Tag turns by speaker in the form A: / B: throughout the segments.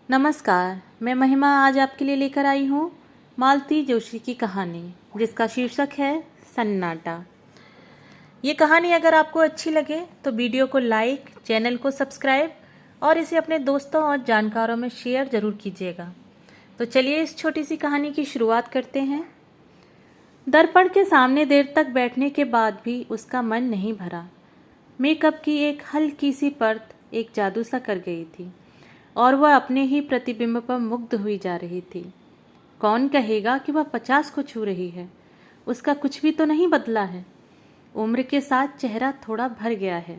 A: नमस्कार, मैं महिमा आज आपके लिए लेकर आई हूँ मालती जोशी की कहानी, जिसका शीर्षक है सन्नाटा। ये कहानी अगर आपको अच्छी लगे तो वीडियो को लाइक, चैनल को सब्सक्राइब और इसे अपने दोस्तों और जानकारों में शेयर ज़रूर कीजिएगा। तो चलिए इस छोटी सी कहानी की शुरुआत करते हैं। दर्पण के सामने देर तक बैठने के बाद भी उसका मन नहीं भरा। मेकअप की एक हल्की सी परत एक जादू सा कर गई थी और वह अपने ही प्रतिबिंब पर मुग्ध हुई जा रही थी। कौन कहेगा कि वह 50 को छू रही है? उसका कुछ भी तो नहीं बदला है। उम्र के साथ चेहरा थोड़ा भर गया है,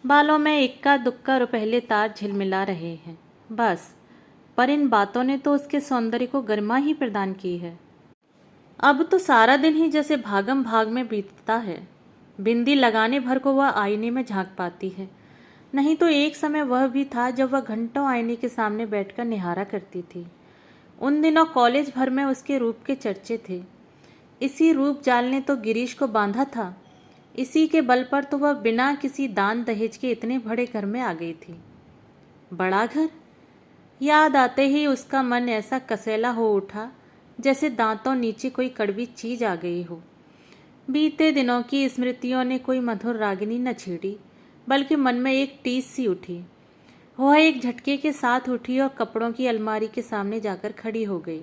A: बालों में इक्का दुक्का रुपहले तार झिलमिला रहे हैं, बस। पर इन बातों ने तो उसके सौंदर्य को गरिमा ही प्रदान की है। अब तो सारा दिन ही जैसे भागम भाग में बीतता है। बिंदी लगाने भर को वह आईने में झांक पाती है। नहीं तो एक समय वह भी था जब वह घंटों आईने के सामने बैठकर निहारा करती थी। उन दिनों कॉलेज भर में उसके रूप के चर्चे थे। इसी रूप जाल ने तो गिरीश को बांधा था। इसी के बल पर तो वह बिना किसी दान दहेज के इतने बड़े घर में आ गई थी। बड़ा घर याद आते ही उसका मन ऐसा कसेला हो उठा जैसे दांतों नीचे कोई कड़वी चीज आ गई हो। बीते दिनों की स्मृतियों ने कोई मधुर रागिनी न छेड़ी, बल्कि मन में एक टीस सी उठी। वह एक झटके के साथ उठी और कपड़ों की अलमारी के सामने जाकर खड़ी हो गई।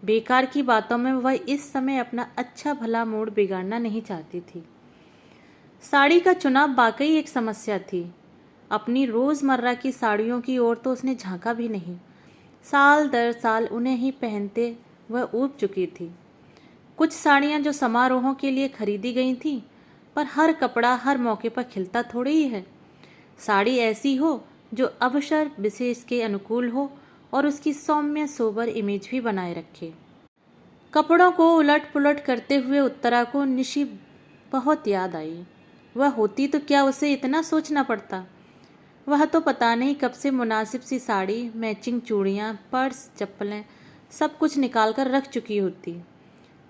A: बेकार की बातों में वह इस समय अपना अच्छा भला मूड बिगाड़ना नहीं चाहती थी। साड़ी का चुनाव वाकई एक समस्या थी। अपनी रोज़मर्रा की साड़ियों की ओर तो उसने झांका भी नहीं। साल दर साल उन्हें ही पहनते वह ऊब चुकी थी। कुछ साड़ियाँ जो समारोहों के लिए खरीदी गई थीं, पर हर कपड़ा हर मौके पर खिलता थोड़ी ही है। साड़ी ऐसी हो जो अवसर विशेष के अनुकूल हो और उसकी सौम्य सोबर इमेज भी बनाए रखे। कपड़ों को उलट पुलट करते हुए उत्तरा को निशी बहुत याद आई। वह होती तो क्या उसे इतना सोचना पड़ता। वह तो पता नहीं कब से मुनासिब सी साड़ी, मैचिंग चूड़ियाँ, पर्स, चप्पलें सब कुछ निकाल कर रख चुकी होती।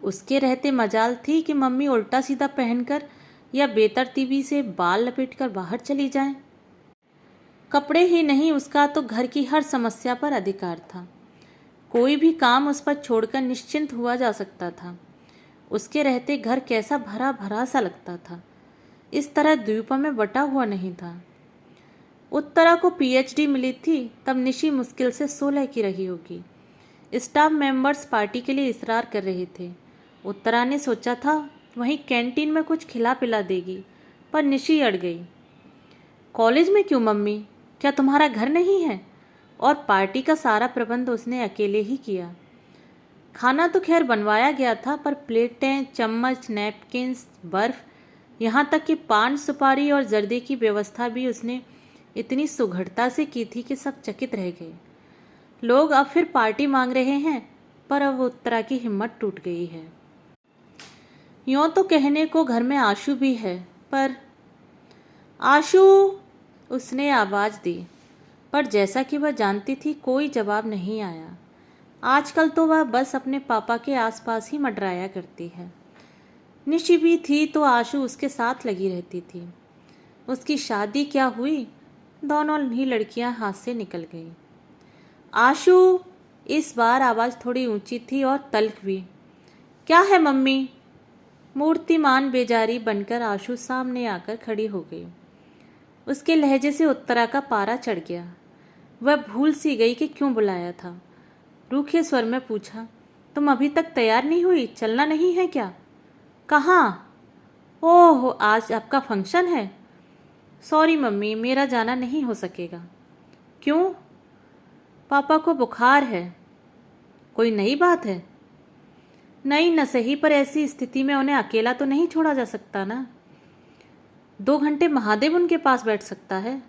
A: उसके रहते मजाल थी कि मम्मी उल्टा सीधा पहनकर या बेतरतीबी से बाल लपेटकर बाहर चली जाएं। कपड़े ही नहीं, उसका तो घर की हर समस्या पर अधिकार था। कोई भी काम उस पर छोड़कर निश्चिंत हुआ जा सकता था। उसके रहते घर कैसा भरा भरा सा लगता था, इस तरह द्वीपों में बटा हुआ नहीं था। उत्तरा को पीएचडी मिली थी तब निशी मुश्किल से 16 की रही होगी। स्टाफ मेंबर्स पार्टी के लिए इसरार कर रहे थे। उत्तरा ने सोचा था वहीं कैंटीन में कुछ खिला पिला देगी, पर निशी अड़ गई। कॉलेज में क्यों मम्मी? क्या तुम्हारा घर नहीं है? और पार्टी का सारा प्रबंध उसने अकेले ही किया। खाना तो खैर बनवाया गया था, पर प्लेटें, चम्मच, नैपकिन्स, बर्फ, यहाँ तक कि पान सुपारी और जर्दे की व्यवस्था भी उसने इतनी सुघड़ता से की थी कि सब चकित रह गए। लोग अब फिर पार्टी मांग रहे हैं, पर अब उत्तरा की हिम्मत टूट गई है। यूँ तो कहने को घर में आशु भी है, पर आशु, उसने आवाज़ दी, पर जैसा कि वह जानती थी कोई जवाब नहीं आया। आजकल तो वह बस अपने पापा के आसपास ही मंडराया करती है। निशी भी थी तो आशु उसके साथ लगी रहती थी। उसकी शादी क्या हुई, दोनों ही लड़कियां हाथ से निकल गईं। आशु, इस बार आवाज़ थोड़ी ऊंची थी और तल्ख भी। क्या है मम्मी? मूर्तिमान बेजारी बनकर आशु सामने आकर खड़ी हो गई। उसके लहजे से उत्तरा का पारा चढ़ गया। वह भूल सी गई कि क्यों बुलाया था। रूखे स्वर में पूछा, तुम अभी तक तैयार नहीं हुई? चलना नहीं है क्या? कहाँ? ओह, आज आपका फंक्शन है। सॉरी मम्मी, मेरा जाना नहीं हो सकेगा। क्यों? पापा को बुखार है। कोई नई बात है? नहीं न सही, पर ऐसी स्थिति में उन्हें अकेला तो नहीं छोड़ा जा सकता ना। 2 घंटे महादेव उनके पास बैठ सकता है।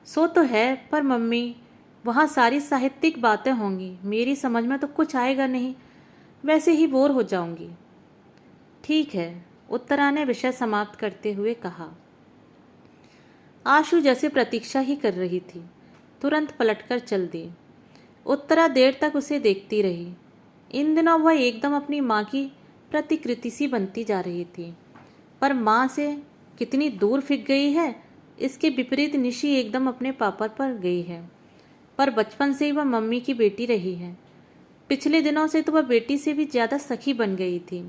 A: सो तो है, पर मम्मी वहाँ सारी साहित्यिक बातें होंगी, मेरी समझ में तो कुछ आएगा नहीं, वैसे ही बोर हो जाऊंगी। ठीक है, उत्तरा ने विषय समाप्त करते हुए कहा। आशु जैसे प्रतीक्षा ही कर रही थी, तुरंत पलटकर चल दी। उत्तरा देर तक उसे देखती रही। इन दिनों वह एकदम अपनी माँ की प्रतिकृति सी बनती जा रही थी, पर माँ से कितनी दूर फिक गई है, इसके विपरीत निशी एकदम अपने पापा पर गई है। पर बचपन से ही वह मम्मी की बेटी रही है। पिछले दिनों से तो वह बेटी से भी ज़्यादा सखी बन गई थी।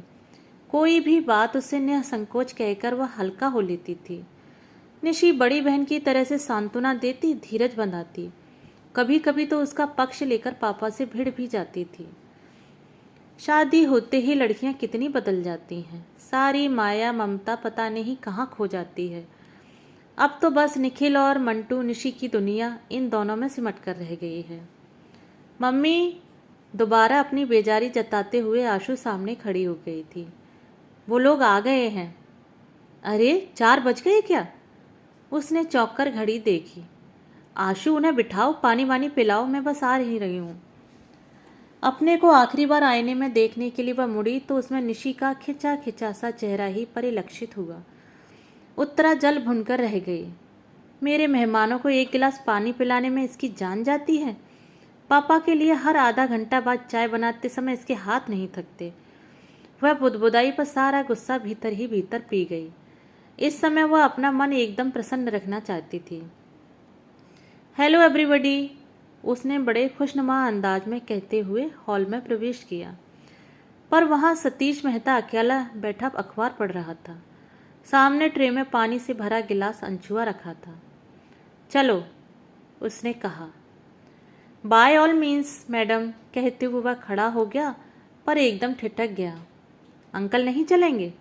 A: कोई भी बात उससे निसंकोच कहकर वह हल्का हो लेती थी। निशी बड़ी बहन की तरह से सांत्वना देती, धीरज बंधाती। कभी कभी तो उसका पक्ष लेकर पापा से भिड़ भी जाती थी। शादी होते ही लड़कियां कितनी बदल जाती हैं। सारी माया ममता पता नहीं कहाँ खो जाती है। अब तो बस निखिल और मंटू निशी की दुनिया इन दोनों में सिमट कर रह गई है। मम्मी, दोबारा अपनी बेजारी जताते हुए आशु सामने खड़ी हो गई थी। वो लोग आ गए हैं। अरे 4 बज गए क्या? उसने चौंक कर घड़ी देखी। आशु, उन्हें बिठाओ, पानी वानी पिलाओ, मैं बस आ ही रही हूँ। अपने को आखिरी बार आईने में देखने के लिए वह मुड़ी तो उसमें निशी का खिंचा खिंचा सा चेहरा ही परिलक्षित हुआ। उत्तरा जल भुनकर रह गई। मेरे मेहमानों को 1 गिलास पानी पिलाने में इसकी जान जाती है। पापा के लिए हर आधा घंटा बाद चाय बनाते समय इसके हाथ नहीं थकते। वह बुदबुदाई पर सारा गुस्सा भीतर ही भीतर पी गई। इस समय वह अपना मन एकदम प्रसन्न रखना चाहती थी। हेलो एवरीबॉडी, उसने बड़े खुशनुमा अंदाज में कहते हुए हॉल में प्रवेश किया। पर वहाँ सतीश मेहता अकेला बैठा अखबार पढ़ रहा था। सामने ट्रे में पानी से भरा गिलास अनछुआ रखा था। चलो, उसने कहा। बाय ऑल मीन्स मैडम, कहते हुए वह खड़ा हो गया पर एकदम ठिठक गया। अंकल नहीं चलेंगे?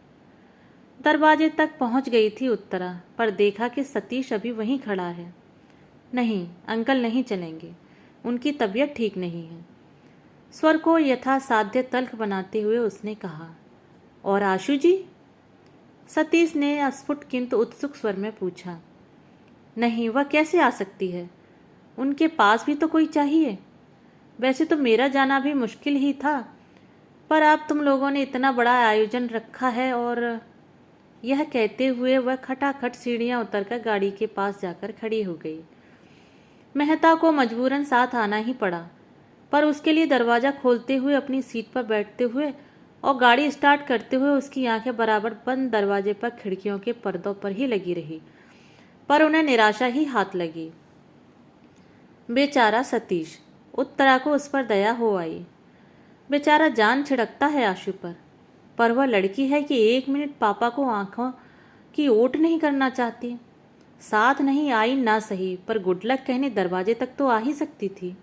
A: दरवाजे तक पहुंच गई थी उत्तरा, पर देखा कि सतीश अभी वहीं खड़ा है। नहीं, अंकल नहीं चलेंगे, उनकी तबीयत ठीक नहीं है। स्वर को यथासाध्य तल्ख बनाते हुए उसने कहा। और आशु जी? सतीश ने अस्फुट किंतु उत्सुक स्वर में पूछा। नहीं, वह कैसे आ सकती है? उनके पास भी तो कोई चाहिए। वैसे तो मेरा जाना भी मुश्किल ही था, पर अब तुम लोगों ने इतना बड़ा आयोजन रखा है। और यह कहते हुए वह खटाखट सीढ़ियां उतरकर गाड़ी के पास जाकर खड़ी हो गई। मेहता को मजबूरन साथ आना ही पड़ा, पर उसके लिए दरवाज़ा खोलते हुए, अपनी सीट पर बैठते हुए और गाड़ी स्टार्ट करते हुए उसकी आंखें बराबर बंद दरवाजे पर खिड़कियों के पर्दों पर ही लगी रही, पर उन्हें निराशा ही हाथ लगी। बेचारा सतीश, उत्तरा को उस पर दया हो आई। बेचारा जान छिड़कता है आशु पर वह लड़की है कि 1 मिनट पापा को आंखों की ओट नहीं करना चाहती। साथ नहीं आई ना सही, पर गुड लक कहने दरवाजे तक तो आ ही सकती थी।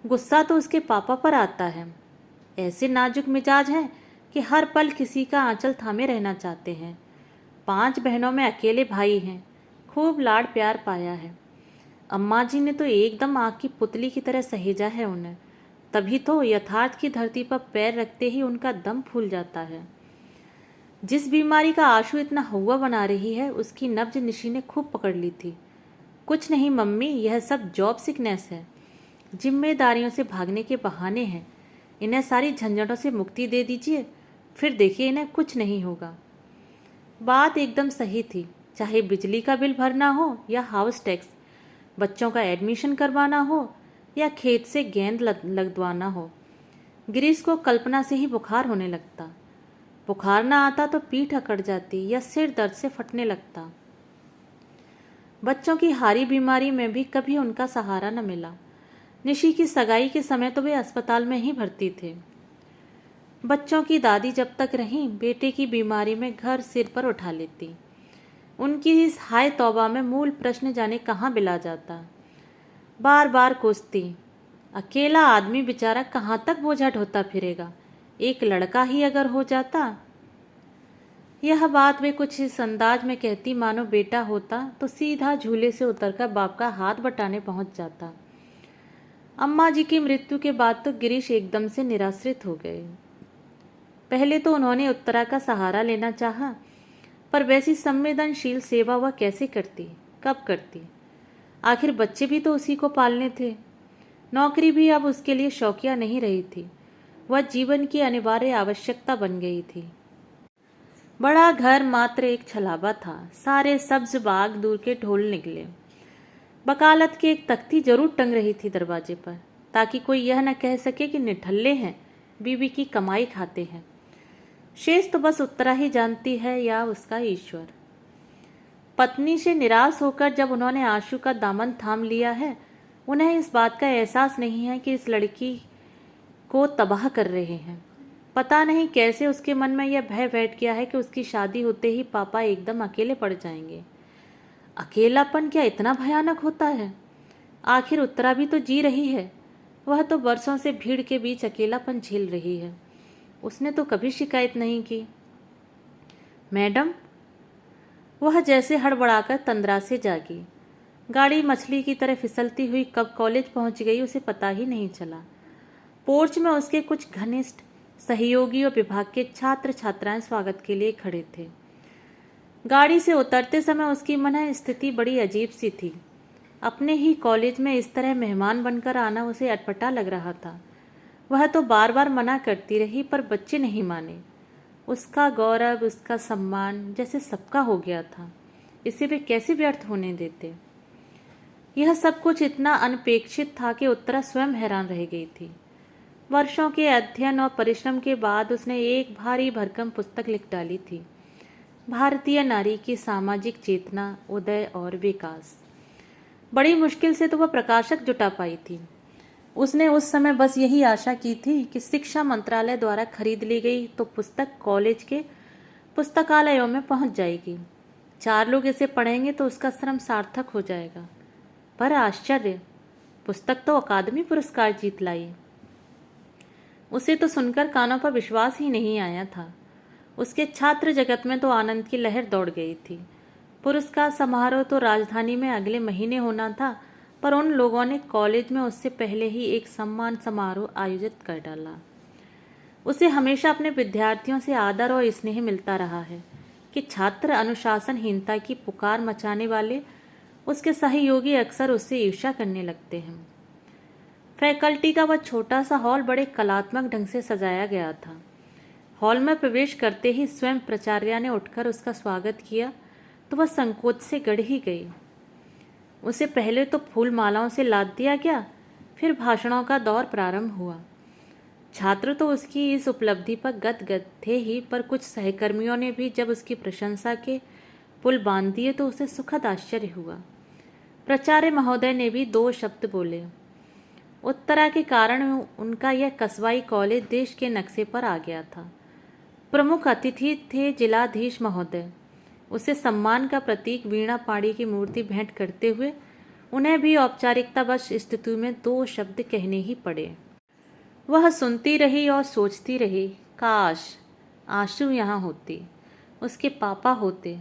A: गुस्सा तो उसके पापा पर आता है। ऐसे नाजुक मिजाज हैं कि हर पल किसी का आंचल थामे रहना चाहते हैं। 5 बहनों में अकेले भाई हैं, खूब लाड़ प्यार पाया है। अम्मा जी ने तो एकदम आग की पुतली की तरह सहेजा है उन्हें, तभी तो यथार्थ की धरती पर पैर रखते ही उनका दम फूल जाता है। जिस बीमारी का आशु इतना हुआ बना रही है, उसकी नब्ज निशी ने खूब पकड़ ली थी। कुछ नहीं मम्मी, यह सब जॉब सिकनेस है, जिम्मेदारियों से भागने के बहाने हैं। इन्हें सारी झंझटों से मुक्ति दे दीजिए, फिर देखिए इन्हें कुछ नहीं होगा। बात एकदम सही थी। चाहे बिजली का बिल भरना हो या हाउस टैक्स, बच्चों का एडमिशन करवाना हो या खेत से गेंद लगवाना हो, गिरीश को कल्पना से ही बुखार होने लगता। बुखार ना आता तो पीठ अकड़ जाती या सिर दर्द से फटने लगता। बच्चों की हारी बीमारी में भी कभी उनका सहारा न मिला। निशी की सगाई के समय तो वे अस्पताल में ही भर्ती थे। बच्चों की दादी जब तक रहीं, बेटे की बीमारी में घर सिर पर उठा लेती। उनकी इस हाय तौबा में मूल प्रश्न जाने कहाँ बिला जाता। बार बार कोसती, अकेला आदमी बेचारा कहाँ तक बोझा ढोता फिरेगा, एक लड़का ही अगर हो जाता। यह बात वे कुछ इस अंदाज में कहती मानो बेटा होता तो सीधा झूले से उतरकर बाप का हाथ बटाने पहुंच जाता। अम्मा जी की मृत्यु के बाद तो गिरीश एकदम से निराश्रित हो गए। पहले तो उन्होंने उत्तरा का सहारा लेना चाहा, पर वैसी संवेदनशील सेवा वह कैसे करती, कब करती? आखिर बच्चे भी तो उसी को पालने थे। नौकरी भी अब उसके लिए शौकिया नहीं रही थी, वह जीवन की अनिवार्य आवश्यकता बन गई थी। बड़ा घर मात्र एक छलावा था, सारे सब्ज बाग दूर के ढोल निकले। वकालत की एक तख्ती जरूर टंग रही थी दरवाजे पर, ताकि कोई यह न कह सके कि निठल्ले हैं, बीवी की कमाई खाते हैं। शेष तो बस उत्तरा ही जानती है या उसका ईश्वर। पत्नी से निराश होकर जब उन्होंने आशु का दामन थाम लिया है, उन्हें इस बात का एहसास नहीं है कि इस लड़की को तबाह कर रहे हैं। पता नहीं कैसे उसके मन में यह भय बैठ गया है कि उसकी शादी होते ही पापा एकदम अकेले पड़ जाएंगे। अकेलापन क्या इतना भयानक होता है? आखिर उत्तरा भी तो जी रही है। वह तो बरसों से भीड़ के बीच अकेलापन झेल रही है। उसने तो कभी शिकायत नहीं की। मैडम, वह जैसे हड़बड़ाकर तंद्रा से जागी। गाड़ी मछली की तरह फिसलती हुई कब कॉलेज पहुंच गई उसे पता ही नहीं चला। पोर्च में उसके कुछ घनिष्ठ सहयोगी और विभाग के छात्र छात्राएं स्वागत के लिए खड़े थे। गाड़ी से उतरते समय उसकी मन स्थिति बड़ी अजीब सी थी। अपने ही कॉलेज में इस तरह मेहमान बनकर आना उसे अटपटा लग रहा था। वह तो बार बार मना करती रही पर बच्चे नहीं माने। उसका गौरव, उसका सम्मान जैसे सबका हो गया था। इसे वे कैसे व्यर्थ होने देते? यह सब कुछ इतना अनपेक्षित था कि उत्तरा स्वयं हैरान रह गई थी। वर्षों के अध्ययन और परिश्रम के बाद उसने एक भारी भरकम पुस्तक लिख डाली थी, भारतीय नारी की सामाजिक चेतना, उदय और विकास। बड़ी मुश्किल से तो वह प्रकाशक जुटा पाई थी। उसने उस समय बस यही आशा की थी कि शिक्षा मंत्रालय द्वारा खरीद ली गई तो पुस्तक कॉलेज के पुस्तकालयों में पहुंच जाएगी। 4 लोग इसे पढ़ेंगे तो उसका श्रम सार्थक हो जाएगा। पर आश्चर्य, पुस्तक तो अकादमी पुरस्कार जीत लाई। उसे तो सुनकर कानों पर विश्वास ही नहीं आया था। उसके छात्र जगत में तो आनंद की लहर दौड़ गई थी। पुरस्कार समारोह तो राजधानी में अगले महीने होना था, पर उन लोगों ने कॉलेज में उससे पहले ही एक सम्मान समारोह आयोजित कर डाला। उसे हमेशा अपने विद्यार्थियों से आदर और स्नेह मिलता रहा है कि छात्र अनुशासनहीनता की पुकार मचाने वाले उसके सहयोगी अक्सर उससे ईर्ष्या करने लगते हैं। फैकल्टी का वह छोटा सा हॉल बड़े कलात्मक ढंग से सजाया गया था। हॉल में प्रवेश करते ही स्वयं प्राचार्य ने उठकर उसका स्वागत किया तो वह संकोच से गड़ ही गई। उसे पहले तो फूल मालाओं से लाद दिया गया, फिर भाषणों का दौर प्रारंभ हुआ। छात्र तो उसकी इस उपलब्धि पर गदगद थे ही, पर कुछ सहकर्मियों ने भी जब उसकी प्रशंसा के पुल बांध दिए तो उसे सुखद आश्चर्य हुआ। प्राचार्य महोदय ने भी 2 शब्द बोले। उत्तरा के कारण उनका यह कस्बाई कॉलेज देश के नक्शे पर आ गया था। प्रमुख अतिथि थे जिलाधीश महोदय। उसे सम्मान का प्रतीक वीणा पाणी की मूर्ति भेंट करते हुए उन्हें भी औपचारिकतावश स्तुति में 2 शब्द कहने ही पड़े। वह सुनती रही और सोचती रही, काश आशु यहाँ होती, उसके पापा होते।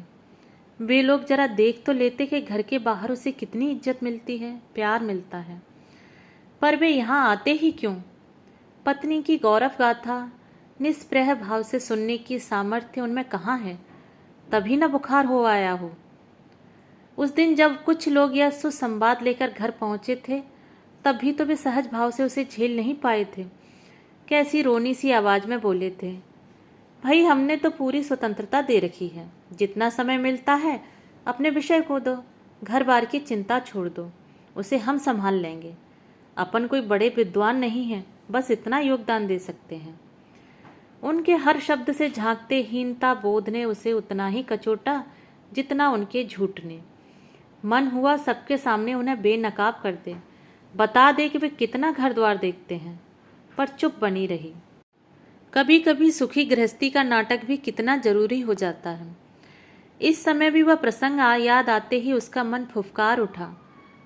A: वे लोग जरा देख तो लेते कि घर के बाहर उसे कितनी इज्जत मिलती है, प्यार मिलता है। पर वे यहाँ आते ही क्यों? पत्नी की गौरव गाथा निष्प्रह भाव से सुनने की सामर्थ्य उनमें कहाँ है? तभी न बुखार हो आया हो। उस दिन जब कुछ लोग यह सुसंवाद लेकर घर पहुंचे थे, तभी तो वे सहज भाव से उसे झेल नहीं पाए थे। कैसी रोनी सी आवाज में बोले थे, भाई हमने तो पूरी स्वतंत्रता दे रखी है, जितना समय मिलता है अपने विषय को दो, घर बार की चिंता छोड़ दो, उसे हम संभाल लेंगे। अपन कोई बड़े विद्वान नहीं हैं, बस इतना योगदान दे सकते हैं। उनके हर शब्द से झांकते हीनता बोध ने उसे उतना ही कचोटा जितना उनके झूठ ने। मन हुआ सबके सामने उन्हें बेनकाब कर दे, बता दे कि वे कितना घर द्वार देखते हैं, पर चुप बनी रही। कभी कभी सुखी गृहस्थी का नाटक भी कितना जरूरी हो जाता है। इस समय भी वह प्रसंग याद आते ही उसका मन फुफकार उठा।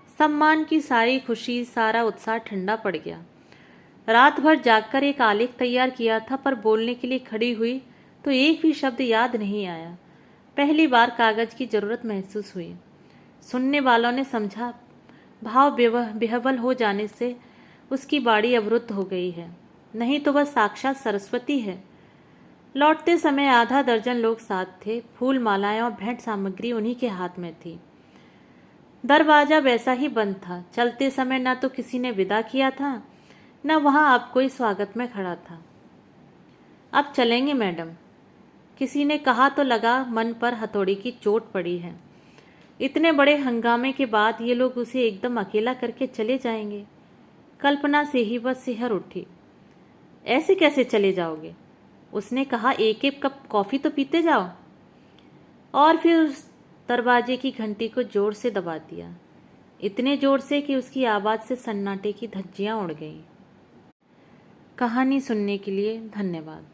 A: सम्मान की सारी खुशी, सारा उत्साह ठंडा पड़ गया। रात भर जागकर एक आलेख तैयार किया था, पर बोलने के लिए खड़ी हुई तो एक भी शब्द याद नहीं आया। पहली बार कागज की जरूरत महसूस हुई। सुनने वालों ने समझा भाव विह्वल हो जाने से उसकी बाड़ी अवरुद्ध हो गई है, नहीं तो वह साक्षात सरस्वती है। लौटते समय आधा दर्जन लोग साथ थे। फूल मालाएं और भेंट सामग्री उन्हीं के हाथ में थी। दरवाजा वैसा ही बंद था। चलते समय न तो किसी ने विदा किया था, न वहां अब कोई स्वागत में खड़ा था। अब चलेंगे मैडम, किसी ने कहा तो लगा मन पर हथौड़ी की चोट पड़ी है। इतने बड़े हंगामे के बाद ये लोग उसे एकदम अकेला करके चले जाएंगे। कल्पना से ही वह सिहर उठी। ऐसे कैसे चले जाओगे? उसने कहा, एक एक कप कॉफी तो पीते जाओ। और फिर उस दरवाजे की घंटी को जोर से दबा दिया। इतने जोर से कि उसकी आवाज़ से सन्नाटे की धज्जियाँ उड़ गईं। कहानी सुनने के लिए धन्यवाद।